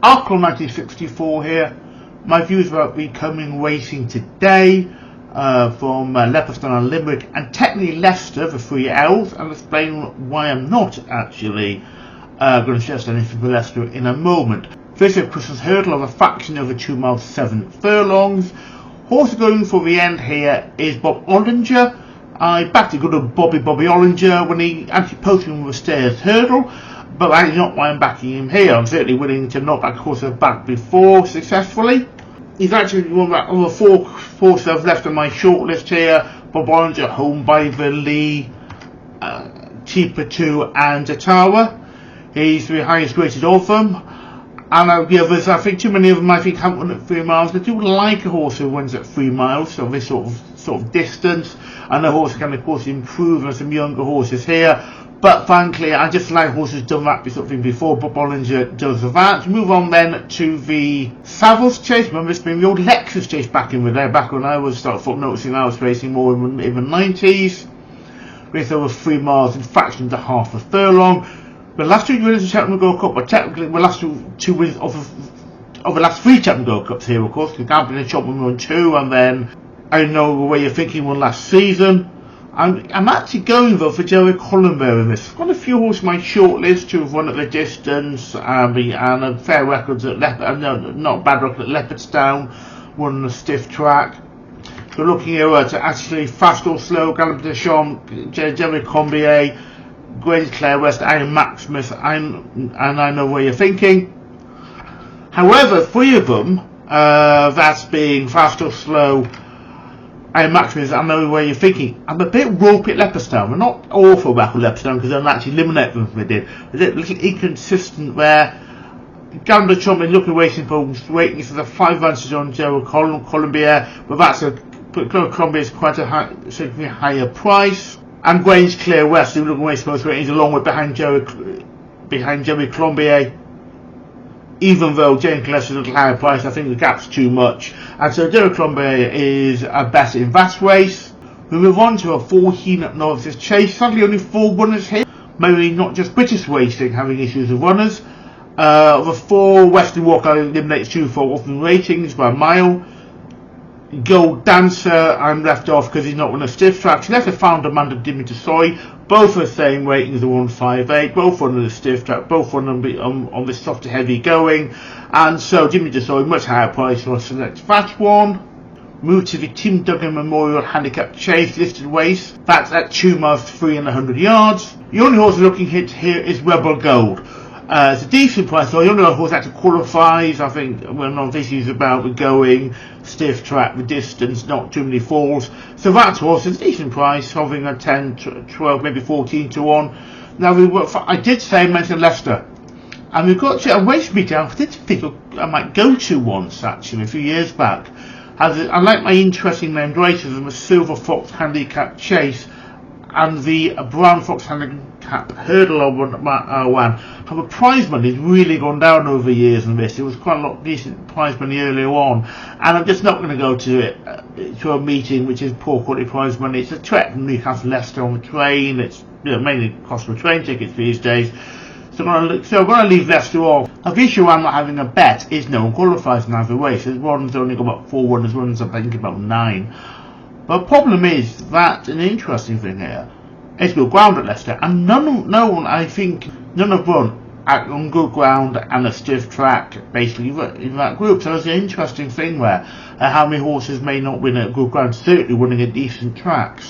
Arkle 1964 here. My views about becoming racing today from Leopardstown and Limerick and technically Leicester for 3 hours. I'll explain why I'm not actually going to suggest anything for Leicester in a moment. First we have Christmas Hurdle of a fraction over 2 miles 7 furlongs. Horse going for the end here is Bob Ollinger. I backed a good old Bobby Ollinger when he actually posted him with a stairs hurdle, but that is not why I'm backing him here. I'm certainly willing to knock that horse back before successfully. He's actually one of the four horses I've left on my shortlist here. Bob Ollinger, Home by the Lee, Cheaper 2 and Atawa. He's the highest rated of them. And the others, I think too many of them haven't won at 3 miles. I do like a horse who wins at 3 miles, so this sort of distance. And the horse can of course improve on some younger horses here. But frankly, I just like horses done that sort of thing before. Bob Ollinger does that. Move on then to the Savills Chase. Remember, it's been the old Lexus Chase back in the day, back when I was noticing I was racing more in the 90s. Race over 3 miles in fraction and a half a furlong. The last 2 winners of Cheltenham Gold Cup were technically the last two winners of the last 3 Cheltenham Gold Cups here, of course. Because Gambling and Chopman won 2, and then I know the way you're thinking won last season. I'm actually going though for Jerry Collenberg in this. I've got a few horses on my shortlist who have won at the distance and a fair records at not bad record at Leopardstown, won on a stiff track. We're looking here at actually Fast or Slow, Gallant de Champs, Jerry Combier, Grange Clare West, Iron Maximus, and I know where you're thinking. However, 3 of them, that's being Fast or Slow, Iron Maximus, I know where you're thinking. I'm a bit ropey at Leopardstown. We're not awful back at Leopardstown because I don't actually eliminate them from they did. They're a little inconsistent there. Gallant de Champs in looking racing posts, waiting for the 5 advances on Gerald Colombier, but that's Colombier is quite a significantly higher price. And Grange Clare West, who looking racing posts ratings along with behind Jerry Colombier. Even though James Gillespie is a little higher price, I think the gap's too much. And so Jerry Colombier is a better in that race. We move on to a 14 at Novices Chase. Sadly only 4 runners here. Maybe not just British racing having issues with runners. The 4 Western Walker eliminates 2 for often ratings by a mile. Gold Dancer I'm left off because he's not on a stiff track. She left a Founder Amanda Dimitri Soy. Both are the same ratings of 158, both on the stiff track, both on the softer heavy going, and so Dimitri Soy much higher price, so I'll select that one. Move to the Tim Duggan Memorial Handicap Chase listed race. That's at 2 miles 3 and 100 yards. The only horse looking hit here is Rebel Gold. It's a decent price, so the only horse that qualifies, I think, when on this is about the going, stiff track, the distance, not too many falls. So that horse is a decent price, having a 10, 12, maybe 14 to 1. Now, I did mention Leicester. And we've got a race meeting I did think I might go to once, actually, a few years back. I like my interesting named races, the Silver Fox Handicap Chase and the Brown Fox Handicap Hurdle I won. The prize money has really gone down over the years on this. It was quite a lot of decent prize money earlier on, and I'm just not going to go to it to a meeting which is poor quality prize money. It's a trek from Newcastle to Leicester on the train. It's mainly cost of train tickets these days. So I'm going to leave Leicester off. Now, the issue I'm not having a bet is no one qualifies in either race. One's only got about 4 runners, one's I think about 9. But the problem is that an interesting thing here. It's good ground at Leicester, and none have run on good ground and a stiff track, basically, in that group. So it's an interesting thing there, how many horses may not win at good ground, certainly winning at decent tracks.